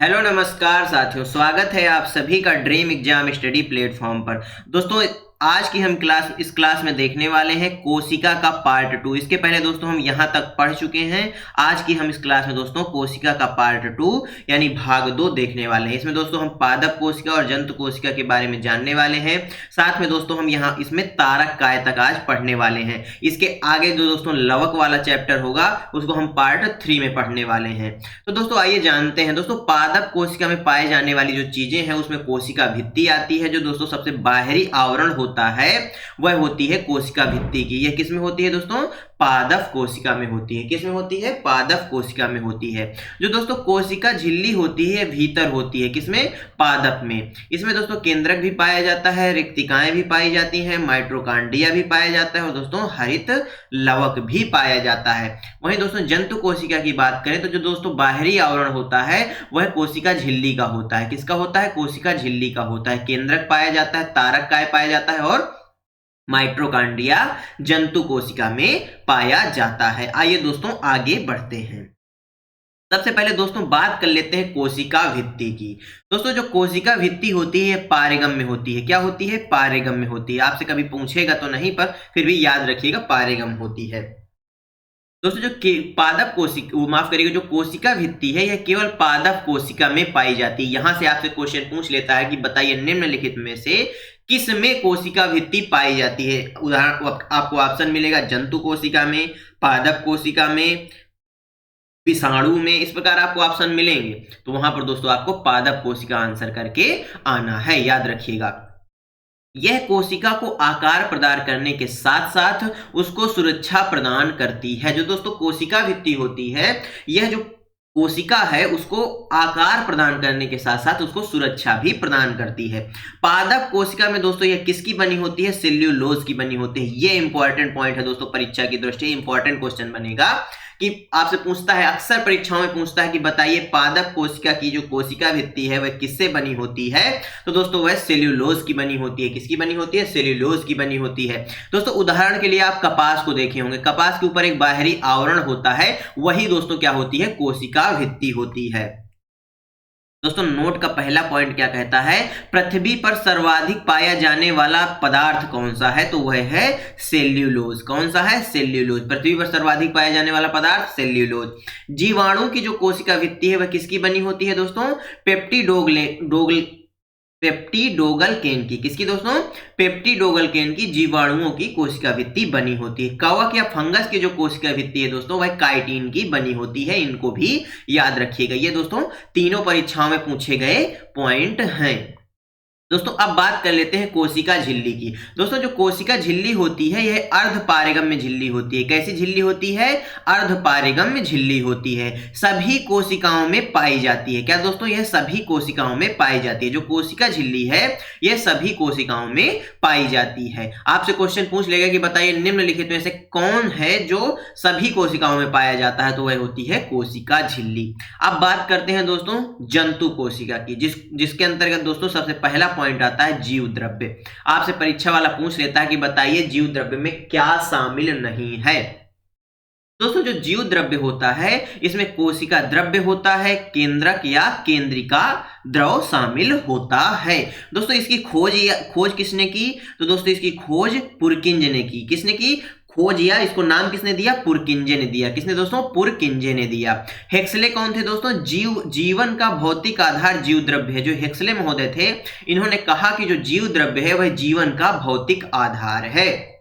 Hello नमस्कार साथियों, स्वागत है आप सभी का ड्रीम एग्जाम स्टडी प्लेटफॉर्म पर। दोस्तों, आज की हम इस क्लास में देखने वाले हैं कोशिका का पार्ट 2। इसके पहले दोस्तों हम यहाँ तक पढ़ चुके हैं। आज की हम इस क्लास में दोस्तों कोशिका का पार्ट 2 यानी भाग 2 देखने वाले हैं। इसमें दोस्तों हम पादप कोशिका और जंतु कोशिका के बारे में जानने वाले हैं। साथ में दोस्तों हम यहाँ इसमें तारक काय तक आज पढ़ने वाले हैं। इसके आगे जो दोस्तों लवक वाला चैप्टर होगा उसको हम पार्ट 3 में पढ़ने वाले हैं। तो दोस्तों आइए जानते हैं। दोस्तों, पादप कोशिका में पाए जाने वाली जो चीजें हैं उसमें कोशिका भित्ति आती है, जो दोस्तों सबसे बाहरी आवरण होता है वह होती है कोशिका भित्ति की। यह किसमें होती है दोस्तों? पादप कोशिका में होती है। किसमें होती है? पादप कोशिका में होती है। जो दोस्तों कोशिका झिल्ली होती है भीतर होती है। किसमें? पादप में। इसमें दोस्तों केंद्रक भी पाया जाता है, रिक्तिकाएं भी पाई जाती हैं, माइटोकॉन्ड्रिया भी पाया जाता है और दोस्तों हरित लवक भी पाया जाता है। वहीं दोस्तों जंतु कोशिका की बात करें तो जो दोस्तों बाहरी आवरण होता है वह कोशिका झिल्ली का होता है। किसका होता है? कोशिका झिल्ली का होता है। केंद्रक पाया जाता है, तारक काय पाया जाता है और माइटोकॉन्ड्रिया जंतु कोशिका में पाया जाता है। आइए दोस्तों आगे बढ़ते हैं। सबसे पहले दोस्तों बात कर लेते हैं कोशिका भित्ति की। दोस्तों जो कोशिका भित्ति होती है पारेगम में होती है। क्या होती है? पारेगम में होती है। आपसे कभी पूछेगा तो नहीं, पर फिर भी याद रखिएगा पारेगम होती है। दोस्तों जो पादप कोशिका, माफ करिएगा, जो कोशिका भित्ति है यह केवल पादप कोशिका में पाई जाती है। यहां से आपसे क्वेश्चन पूछ लेता है कि बताइए निम्नलिखित में से किस में कोशिका भित्ति पाई जाती है। उदाहरण आपको ऑप्शन मिलेगा जंतु कोशिका में, पादप कोशिका में, विषाणु में। इस प्रकार आपको ऑप्शन मिलेंगे। तो वहां पर दोस्तों आपको पादप कोशिका आंसर करके आना है, याद रखिएगा। यह कोशिका को आकार प्रदान करने के साथ साथ उसको सुरक्षा प्रदान करती है। जो दोस्तों कोशिका भित्ति होती है, यह जो कोशिका है उसको आकार प्रदान करने के साथ साथ उसको सुरक्षा भी प्रदान करती है। पादप कोशिका में दोस्तों यह किसकी बनी होती है? सेल्यूलोज की बनी होती है। यह इंपॉर्टेंट पॉइंट है दोस्तों, परीक्षा की दृष्टि इंपॉर्टेंट क्वेश्चन बनेगा कि आपसे पूछता है, अक्सर परीक्षाओं में पूछता है कि बताइए पादप कोशिका की जो कोशिका भित्ति है वह किससे बनी होती है? तो दोस्तों वह सेल्यूलोज की बनी होती है। किसकी बनी होती है? सेल्यूलोज की बनी होती है। दोस्तों उदाहरण के लिए आप कपास को देखे होंगे। कपास के ऊपर एक बाहरी आवरण होता है, वही दोस्तों क्या होती है? कोशिका भित्ति होती है। दोस्तों नोट का पहला पॉइंट क्या कहता है? पृथ्वी पर सर्वाधिक पाया जाने वाला पदार्थ कौन सा है? तो वह है सेल्यूलोज। कौन सा है? सेल्यूलोज। पृथ्वी पर सर्वाधिक पाया जाने वाला पदार्थ सेल्यूलोज। जीवाणु की जो कोशिका भित्ति है वह किसकी बनी होती है दोस्तों? पेप्टिडोगल केन की। किसकी दोस्तों? पेप्टिडोगल केन की जीवाणुओं की कोशिका भित्ति बनी होती है। कवक या फंगस की जो कोशिका भित्ति है दोस्तों वह काइटिन की बनी होती है। इनको भी याद रखिएगा। ये दोस्तों तीनों परीक्षाओं में पूछे गए पॉइंट हैं। दोस्तों अब बात कर लेते हैं कोशिका झिल्ली की। दोस्तों जो कोशिका झिल्ली होती है यह अर्ध पारेगम्य झिल्ली होती है। कैसी झिल्ली होती है? अर्ध पारेगम्य झिल्ली होती है। सभी कोशिकाओं में पाई जाती है। क्या दोस्तों? यह सभी कोशिकाओं में पाई जाती है। जो कोशिका झिल्ली है यह सभी कोशिकाओं में पाई जाती है। आपसे क्वेश्चन पूछ लेगा कि बताइए निम्नलिखित में से कौन है जो सभी कोशिकाओं में पाया जाता है? तो वह होती है कोशिका झिल्ली। अब बात करते हैं दोस्तों जंतु कोशिका की, जिसके अंतर्गत दोस्तों सबसे पहला पॉइंट आता है जीव द्रव्य। आपसे परीक्षा वाला पूछ लेता है कि बताइए जीव द्रव्य में क्या शामिल नहीं है। दोस्तों जो जीव द्रव्य होता है इसमें कोशिका द्रव्य होता है, केंद्रक या केंद्रिका द्रव शामिल होता है। दोस्तों इसकी खोज किसने की? तो दोस्तों इसकी खोज पुरकिंज ने की। किसने की खोज? या इसको नाम किसने दिया? पुरकिंजे ने दिया। किसने दोस्तों? पुरकिंजे ने दिया। हेक्सले कौन थे दोस्तों? जीवन का भौतिक आधार जीव द्रव्य है। जो हेक्सले महोदय थे इन्होंने कहा कि जो जीव द्रव्य है वह जीवन का भौतिक आधार है।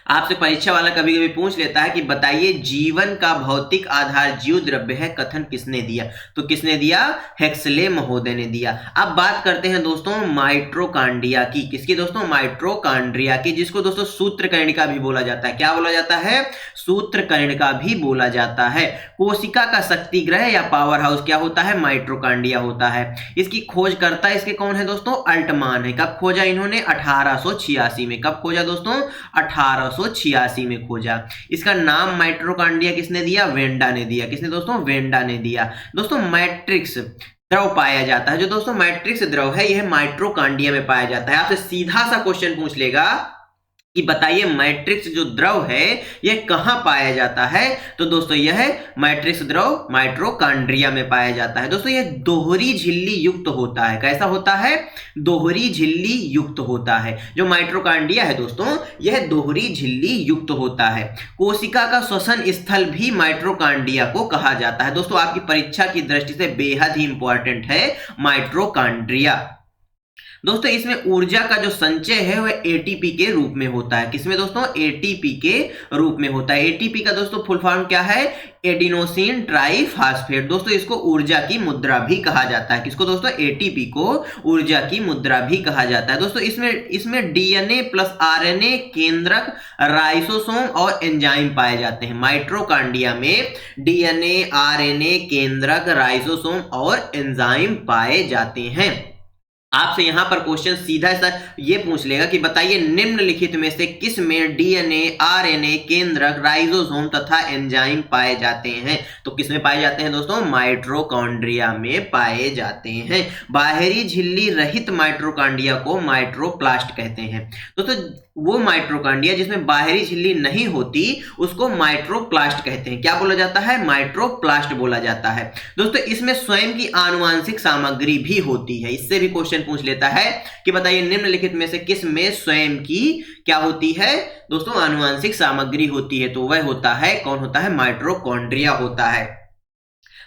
आपसे परीक्षा वाला कभी कभी पूछ लेता है कि बताइए जीवन का भौतिक आधार जीव द्रव्य है, कथन किसने दिया? तो किसने दिया? हेक्सले महोदय ने दिया। अब बात करते हैं दोस्तों माइटोकॉन्ड्रिया की। किसकी दोस्तों? माइटोकॉन्ड्रिया की, जिसको दोस्तों सूत्रकर्णिका भी बोला जाता है। क्या बोला जाता है? सूत्रकर्णिका भी बोला जाता है। कोशिका का शक्ति ग्रह या पावर हाउस क्या होता है? माइटोकॉन्ड्रिया होता है। इसकी खोजकर्ता इसके कौन है दोस्तों? अल्टमान है। कब खोजा इन्होंने? 1886 में। कब खोजा दोस्तों? 1886 में खोजा। इसका नाम माइटोकॉन्ड्रिया किसने दिया? वेंडा ने दिया। किसने दोस्तों? वेंडा ने दिया। दोस्तों मैट्रिक्स द्रव पाया जाता है। जो दोस्तों मैट्रिक्स द्रव है यह माइटोकॉन्ड्रिया में पाया जाता है। आपसे सीधा सा क्वेश्चन पूछ लेगा कि बताइए मैट्रिक्स जो द्रव है यह कहाँ पाया जाता है। तो दोस्तों यह मैट्रिक्स द्रव माइटोकॉन्ड्रिया में पाया जाता है। दोस्तों यह दोहरी झिल्ली युक्त होता है। कैसा होता है? दोहरी झिल्ली युक्त होता है। जो माइटोकॉन्ड्रिया है दोस्तों यह दोहरी झिल्ली युक्त होता है। कोशिका का श्वसन स्थल भी माइटोकॉन्ड्रिया को कहा जाता है। दोस्तों आपकी परीक्षा की दृष्टि से बेहद ही इंपॉर्टेंट है माइटोकॉन्ड्रिया। दोस्तों इसमें ऊर्जा का जो संचय है वह एटीपी के रूप में होता है। किसमें दोस्तों? एटीपी के रूप में होता है। एटीपी का दोस्तों फुल फॉर्म क्या है? Adenosine triphosphate. दोस्तों इसको ऊर्जा की मुद्रा भी कहा जाता है। किसको दोस्तों? एटीपी को ऊर्जा की मुद्रा भी कहा जाता है। दोस्तों इसमें डीएनए प्लस आरएनए केंद्रक, राइसोसोम और एंजाइम पाए जाते हैं। माइटोकॉन्ड्रिया में डीएनए, आरएनए केंद्रक, राइसोसोम और एंजाइम पाए जाते हैं। आपसे यहां पर क्वेश्चन सीधा सा ये पूछ लेगा कि बताइए निम्नलिखित में से किस में डीएनए, आरएनए केंद्रक, राइसोसोम तथा एंजाइम पाए जाते हैं। तो किस में पाए जाते हैं दोस्तों? माइटोकॉन्ड्रिया में पाए जाते हैं। बाहरी झिल्ली रहित माइटोकॉन्ड्रिया को माइटोप्लास्ट कहते हैं। दोस्तों वो माइटोकॉन्ड्रिया जिसमें बाहरी झिल्ली नहीं होती उसको माइटोप्लास्ट कहते हैं। क्या बोला जाता है? माइटोप्लास्ट बोला जाता है। दोस्तों इसमें स्वयं की आनुवांशिक सामग्री भी होती है। इससे भी क्वेश्चन पूछ लेता है कि बताइए निम्नलिखित में से किस में स्वयं की क्या होती है? दोस्तों आनुवांशिक सामग्री होती है। तो वह होता है, कौन होता है? माइटोकॉन्ड्रिया होता है।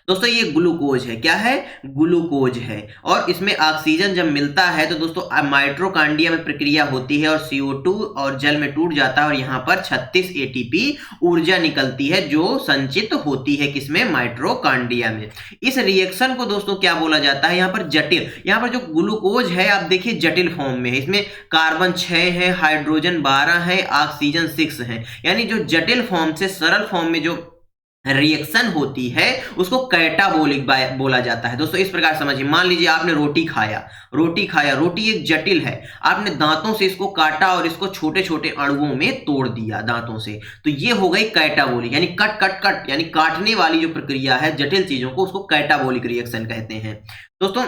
दोस्तों ये ग्लूकोज है। क्या है? ग्लूकोज है। और इसमें ऑक्सीजन जब मिलता है तो दोस्तों माइटोकॉन्ड्रिया में प्रक्रिया होती है और CO2 और जल में टूट जाता है और यहाँ पर 36 ATP ऊर्जा निकलती है जो संचित होती है किसमें? माइटोकॉन्ड्रिया में। इस रिएक्शन को दोस्तों क्या बोला जाता है? यहाँ पर जटिल, यहाँ पर जो ग्लूकोज है आप देखिए जटिल फॉर्म में है। इसमें कार्बन 6 है, हाइड्रोजन 12 है, ऑक्सीजन 6 है। यानी जो जटिल फॉर्म से सरल फॉर्म में जो रिएक्शन होती है उसको कैटाबोलिक बोला जाता है। दोस्तों इस प्रकार समझिए, मान लीजिए आपने रोटी खाया, रोटी एक जटिल है, आपने दांतों से इसको काटा और इसको छोटे छोटे अणुओं में तोड़ दिया दांतों से, तो ये हो गई कैटाबोलिक, यानी कट कट कट यानी काटने वाली जो प्रक्रिया है जटिल चीजों को, उसको कैटाबोलिक रिएक्शन कहते हैं। दोस्तों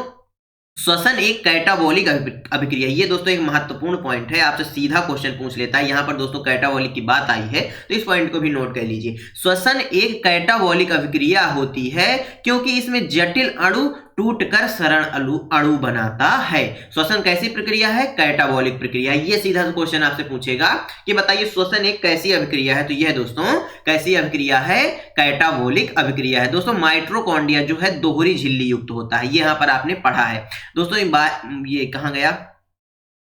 श्वसन एक कैटाबोलिक अभिक्रिया, ये दोस्तों एक महत्वपूर्ण पॉइंट है, आपसे सीधा क्वेश्चन पूछ लेता है। यहां पर दोस्तों कैटाबोलिक की बात आई है तो इस पॉइंट को भी नोट कर लीजिए। श्वसन एक कैटाबोलिक अभिक्रिया होती है क्योंकि इसमें जटिल अणु टूटकर सरल अणु बनाता है। श्वसन कैसी प्रक्रिया है? कैटाबोलिक प्रक्रिया। ये सीधा क्वेश्चन आपसे पूछेगा कि बताइए श्वसन एक कैसी अभिक्रिया है, तो यह दोस्तों कैसी अभिक्रिया है? कैटाबोलिक अभिक्रिया है। दोस्तों माइटोकॉन्ड्रिया जो है दोहरी झिल्ली युक्त होता है, ये यहां पर आपने पढ़ा है। दोस्तों ये कहां गया?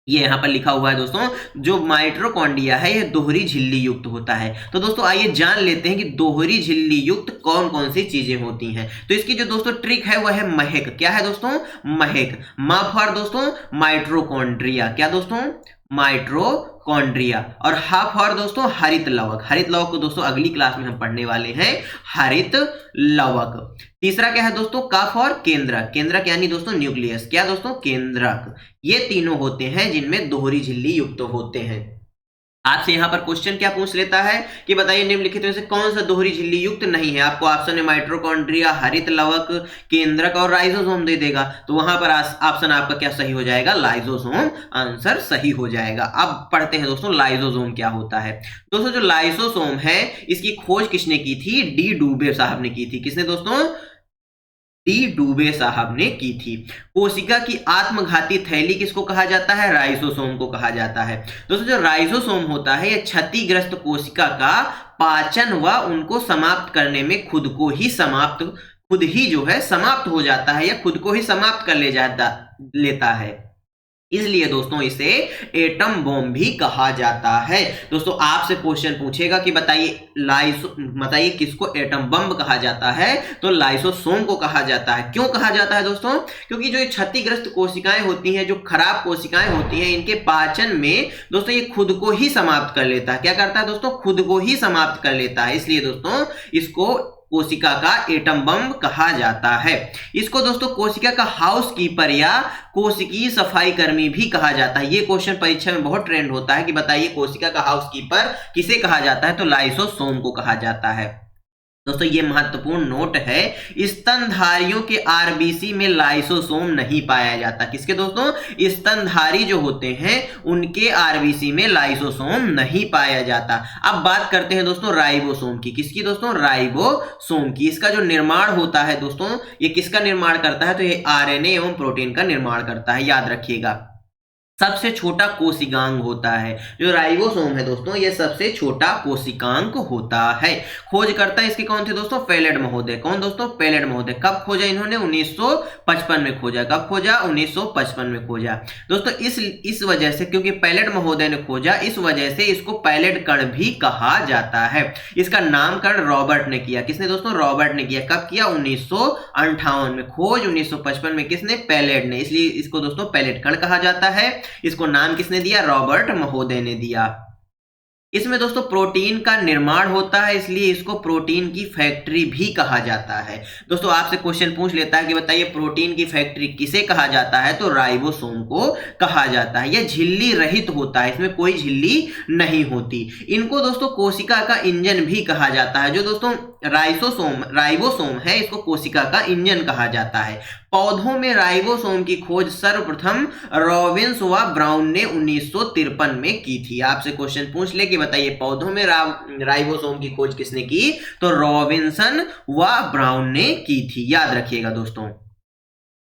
ये यहां पर लिखा हुआ है दोस्तों, जो माइटोकॉन्ड्रिया है यह दोहरी झिल्ली युक्त होता है। तो दोस्तों आइए जान लेते हैं कि दोहरी झिल्ली युक्त कौन कौन सी चीजें होती हैं। तो इसकी जो दोस्तों ट्रिक है वह है महक। क्या है दोस्तों? महक। मा फॉर दोस्तों माइटोकॉन्ड्रिया। क्या दोस्तों? माइटोकॉन्ड्रिया। और हा फॉर दोस्तों हरित लवक। हरित लवक को दोस्तों अगली क्लास में हम पढ़ने वाले हैं, हरित लवक। तीसरा क्या है दोस्तों? का फॉर केंद्रक। केंद्रक यानी दोस्तों न्यूक्लियस। क्या दोस्तों? केंद्रक। ये तीनों होते हैं जिनमें दोहरी झिल्ली युक्त होते हैं। आपसे यहां पर क्वेश्चन क्या पूछ लेता है कि बताइए निम्नलिखित में से कौन सा दोहरी झिल्ली युक्त नहीं है। आपको ऑप्शन में माइटोकॉन्ड्रिया, हरित लवक, केंद्रक और लाइसोसोम दे देगा, तो वहां पर ऑप्शन आपका क्या सही हो जाएगा? लाइसोसोम आंसर सही हो जाएगा। अब पढ़ते हैं दोस्तों लाइसोसोम क्या होता है। दोस्तों जो लाइसोसोम है इसकी खोज किसने की थी? डी डुबे साहब ने की थी। किसने दोस्तों? डी डुबे साहब ने की थी। कोशिका की आत्मघाती थैली किसको कहा जाता है? राइसोसोम को कहा जाता है। दोस्तों जो राइसोसोम होता है यह क्षतिग्रस्त कोशिका का पाचन व उनको समाप्त करने में खुद ही जो है समाप्त हो जाता है या खुद को ही समाप्त कर लेता है। इसलिए दोस्तों इसे एटम बॉम्ब भी कहा जाता है। दोस्तों आपसे क्वेश्चन पूछेगा कि बताइए किसको एटम बम कहा जाता है? तो लाइसोसोम को कहा जाता है। क्यों कहा जाता है दोस्तों? क्योंकि जो क्षतिग्रस्त कोशिकाएं होती हैं, जो खराब कोशिकाएं होती हैं, इनके पाचन में दोस्तों ये खुद को ही समाप्त कर लेता है। क्या करता है दोस्तों? खुद को ही समाप्त कर लेता है। इसलिए दोस्तों इसको कोशिका का एटम बम कहा जाता है। इसको दोस्तों कोशिका का हाउस कीपर या कोशिकीय सफाई कर्मी भी कहा जाता है। ये क्वेश्चन परीक्षा में बहुत ट्रेंड होता है कि बताइए कोशिका का हाउस कीपर किसे कहा जाता है? तो लाइसोसोम को कहा जाता है। दोस्तों ये महत्वपूर्ण नोट है, स्तनधारियों के आरबीसी में लाइसोसोम नहीं पाया जाता। किसके दोस्तों? स्तनधारी जो होते हैं उनके आरबीसी में लाइसोसोम नहीं पाया जाता। अब बात करते हैं दोस्तों राइबोसोम की। किसकी दोस्तों? राइबोसोम की। इसका जो निर्माण होता है दोस्तों, ये किसका निर्माण करता है? तो ये आरएनए एवं प्रोटीन का निर्माण करता है, याद रखिएगा। सबसे छोटा कोशिकांग होता है जो राइबोसोम है दोस्तों, ये सबसे छोटा कोशिकांग होता है। खोजकर्ता इसके कौन थे दोस्तों? पेलेट महोदय। कौन दोस्तों? पेलेट महोदय। कब खोजा इन्होंने? 1955 में खोजा। कब खोजा? 1955 में खोजा। दोस्तों इस वजह से, क्योंकि पेलेट महोदय ने खोजा, इस वजह से इसको पेलेट कण भी कहा जाता है। इसका नामकरण रॉबर्ट ने किया। किसने दोस्तों? रॉबर्ट ने किया। कब किया? 1958 में। खोज 1955 में किसने? पेलेट ने। इसलिए इसको दोस्तों पेलेट कण कहा जाता है। इसको नाम किसने दिया? रॉबर्ट महोदय ने दिया। इसमें दोस्तों प्रोटीन का निर्माण होता है, इसलिए इसको प्रोटीन की फैक्ट्री भी कहा जाता है। दोस्तों आपसे क्वेश्चन पूछ लेता है कि बताइए प्रोटीन की फैक्ट्री किसे कहा जाता है? तो राइबोसोम को कहा जाता है। यह झिल्ली रहित होता है, इसमें कोई झिल्ली नहीं होती। इनको दोस्तों कोशिका का इंजन भी कहा जाता है। जो दोस्तों राइबोसोम है, इसको कोशिका का इंजन कहा जाता है। पौधों में राइबोसोम की खोज सर्वप्रथम रॉबिन्स व ब्राउन ने 1953 में की थी। आपसे क्वेश्चन पूछ ले कि बताइए पौधों में राइबोसोम की खोज किसने की? तो रॉबिन्सन व ब्राउन ने की थी, याद रखिएगा दोस्तों।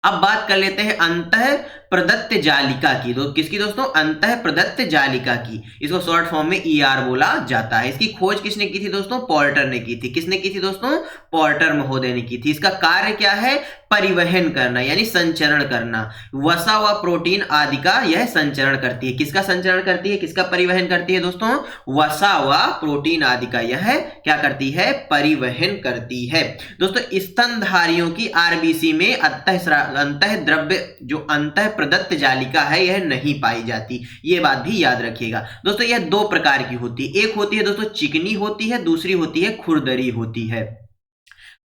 अब बात कर लेते हैं अंतः प्रदत्त जालिका की। तो किसकी दोस्तों? अंतः प्रदत्त जालिका की। इसको शॉर्ट फॉर्म में ईआर बोला जाता है। इसकी खोज किसने की थी दोस्तों? पोर्टर ने की थी। किसने की थी दोस्तों? पोर्टर महोदय ने की थी। इसका कार्य क्या है? परिवहन करना, यानी संचरण करना। वसा व प्रोटीन आदि का यह संचरण करती है। किसका संचरण करती है? किसका परिवहन करती है दोस्तों? वसा व प्रोटीन आदि का यह क्या करती है? परिवहन करती है। दोस्तों स्तनधारियों की आरबीसी में अंतः द्रव्य जो अंतः प्रदत्त जालिका है यह नहीं पाई जाती। ये बात भी याद रखिएगा। दोस्तों यह दो प्रकार की होती है। एक होती है दोस्तों चिकनी होती है, दूसरी होती है खुरदरी होती है।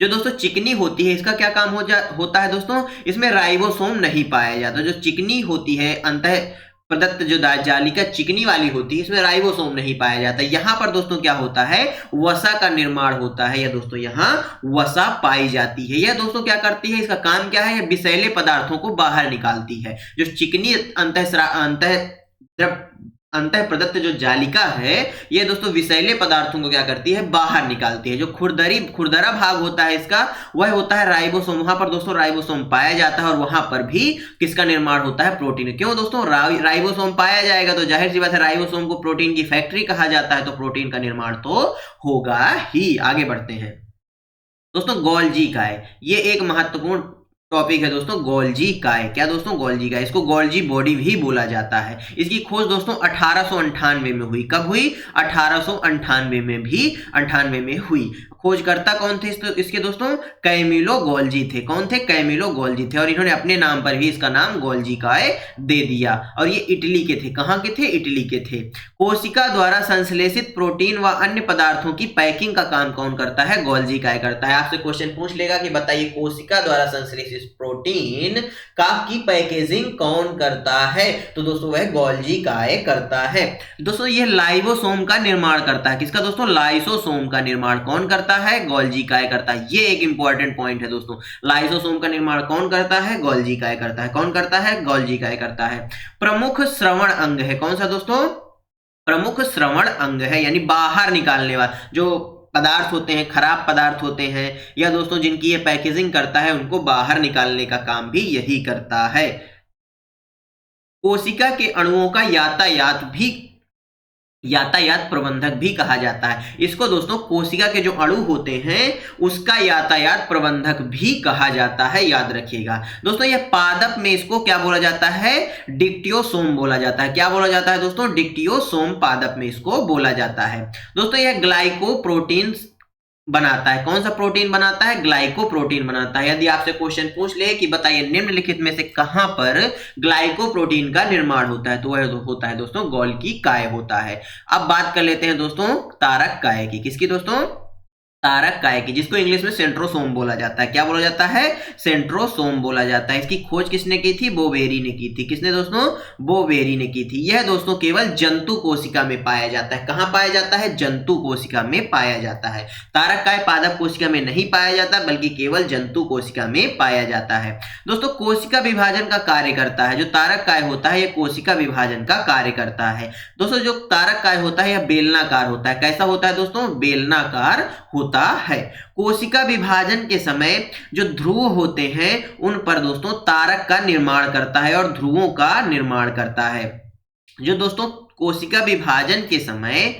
जो दोस्तों चिकनी होती है इसका क्या काम होता है दोस्तों? इसमें राइबोसोम नहीं पाया जाता। जो चिकनी होती है अंतः प्रदत्त जो जालिका चिकनी वाली होती है, इसमें राइबोसोम नहीं पाया जाता। यहाँ पर दोस्तों क्या होता है? वसा का निर्माण होता है। यह दोस्तों यहाँ वसा पाई जाती है। यह दोस्तों क्या करती है? इसका काम क्या है? यह विषैले पदार्थों को बाहर निकालती है। जो चिकनी अंतः प्रदत्त जो जालिका है ये दोस्तों विषैले पदार्थों को क्या करती है? बाहर निकालती है। जो खुरदरा भाग होता है इसका, वह होता है राइबोसोम। वहां पर दोस्तों राइबोसोम पाया जाता है और वहां पर भी किसका निर्माण होता है? प्रोटीन। क्यों दोस्तों? राइबोसोम पाया जाएगा तो जाहिर सी बात है राइबोसोम को प्रोटीन की फैक्ट्री कहा जाता है, तो प्रोटीन का निर्माण तो होगा ही। आगे बढ़ते हैं दोस्तों। गोल्जी काय, ये एक महत्वपूर्ण टॉपिक है दोस्तों। गोल्जी काय, क्या दोस्तों? गोल्जी काय। इसको गोल्जी बॉडी भी बोला जाता है। इसकी खोज दोस्तों 1898 में हुई। कब हुई? 1898 में हुई। खोजकर्ता कौन थे इसके दोस्तों? कैमिलो गोल्जी थे। कौन थे? कैमिलो गोल्जी थे। और इन्होंने अपने नाम पर भी इसका नाम गोल्जी काय दे दिया। और ये इटली के थे। कहाँ के थे? इटली के थे। कोशिका द्वारा संश्लेषित प्रोटीन व अन्य पदार्थों की पैकिंग का काम कौन करता है? गोल्जी काय करता है। आपसे क्वेश्चन पूछ लेगा कि बताइए कोशिका द्वारा संश्लेषित प्रोटीन का की पैकेजिंग कौन करता है? तो दोस्तों वह गोल्जी काय करता है। दोस्तों यह लाइसोसोम का निर्माण करता है। किसका दोस्तों? लाइसोसोम का निर्माण कौन करता है? गोल्जी काय करता है। ये एक इंपॉर्टेंट पॉइंट है दोस्तों। लाइसोसोम का निर्माण कौन करता है? गोल्जी काय करता है। कौन करता है? गोल्जी काय करता है। प्रमुख श्रवण अंग है। कौन सा दोस्तों? प्रमुख श्रवण अंग है, यानी बाहर निकालने वाला जो पदार्थ होते हैं, खराब पदार्थ होते हैं, या दोस्तों जिनकी ये पैकेजिंग करता है उनको बाहर निकालने का काम भी यही करता है। कोशिका के अणुओं का यातायात प्रबंधक भी कहा जाता है। इसको दोस्तों कोशिका के जो अणु होते हैं उसका यातायात प्रबंधक भी कहा जाता है, याद रखिएगा दोस्तों। यह पादप में इसको क्या बोला जाता है? डिक्टियोसोम बोला जाता है। क्या बोला जाता है दोस्तों? डिक्टियोसोम पादप में इसको बोला जाता है। दोस्तों यह ग्लाइकोप्रोटीन बनाता है। कौन सा प्रोटीन बनाता है? ग्लाइकोप्रोटीन बनाता है। यदि आपसे क्वेश्चन पूछ ले कि बताइए निम्नलिखित में से कहां पर ग्लाइकोप्रोटीन का निर्माण होता है, तो वह होता है दोस्तों गोल्गी काय होता है। अब बात कर लेते हैं दोस्तों तारक काय की। किसकी दोस्तों? तारक काय की, जिसको इंग्लिश में सेंट्रोसोम बोला जाता है। क्या बोला जाता है? सेंट्रोसोम बोला जाता है। इसकी खोज किसने की थी? बोवेरी ने की थी। किसने दोस्तों? बोवेरी ने की थी। यह दोस्तों केवल जंतु कोशिका में पाया जाता है। कहां पाया जाता है? जंतु कोशिका में पाया जाता है। तारक काय पादप कोशिका में नहीं पाया जाता, बल्कि केवल जंतु कोशिका में पाया जाता है। दोस्तों कोशिका विभाजन का कार्य करता है। जो तारक काय होता है यह कोशिका विभाजन का कार्य करता है। दोस्तों जो तारक काय होता है यह बेलनाकार होता है। कैसा होता है दोस्तों? बेलनाकार होता है। कोशिका विभाजन के समय जो ध्रुव होते हैं उन पर दोस्तों तारक का निर्माण करता है और ध्रुवों का निर्माण करता है। जो दोस्तों कोशिका विभाजन के समय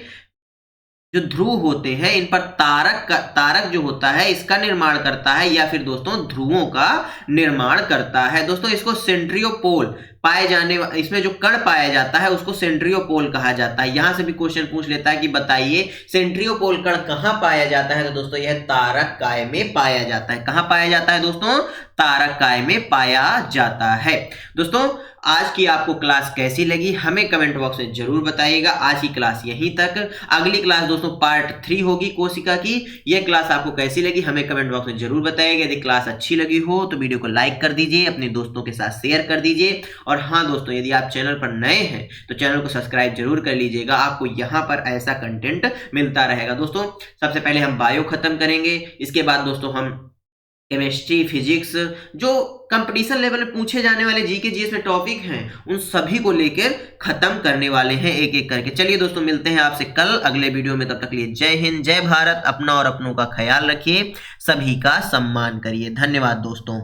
जो ध्रुव होते हैं इन पर तारक जो होता है इसका निर्माण करता है, या फिर दोस्तों ध्रुवों का निर्माण करता है। दोस्तों इसको सेंट्रियोपोल पाए जाने, इसमें जो कण पाया जाता है उसको सेंट्रियोपोल कहा जाता है। यहां से भी क्वेश्चन पूछ लेता है कि बताइए सेंट्रियोपोल कण कहां पाया जाता है? तो दोस्तों यह तारक काय में पाया जाता है। कहां पाया जाता है दोस्तों? तारक काय में पाया जाता है। दोस्तों आज की आपको क्लास कैसी लगी हमें कमेंट बॉक्स में जरूर बताइएगा। आज की क्लास यहीं तक। अगली क्लास दोस्तों पार्ट 3 होगी कोशिका की। यह क्लास आपको कैसी लगी हमें कमेंट बॉक्स में जरूर बताइएगा। यदि क्लास अच्छी लगी हो तो वीडियो को लाइक कर दीजिए, अपने दोस्तों के साथ शेयर कर दीजिए। और हाँ दोस्तों यदि आप चैनल पर नए हैं तो चैनल को सब्सक्राइब जरूर कर लीजिएगा। आपको यहाँ पर ऐसा कंटेंट मिलता रहेगा। दोस्तों सबसे पहले हम बायो खत्म करेंगे, इसके बाद दोस्तों हम केमिस्ट्री, फिजिक्स, जो कंपटीशन लेवल में पूछे जाने वाले जीके जीएस में टॉपिक हैं उन सभी को लेकर खत्म करने वाले हैं एक एक करके। चलिए दोस्तों मिलते हैं आपसे कल अगले वीडियो में। तब तक के लिए जय हिंद, जय भारत। अपना और अपनों का ख्याल रखिए, सभी का सम्मान करिए। धन्यवाद दोस्तों।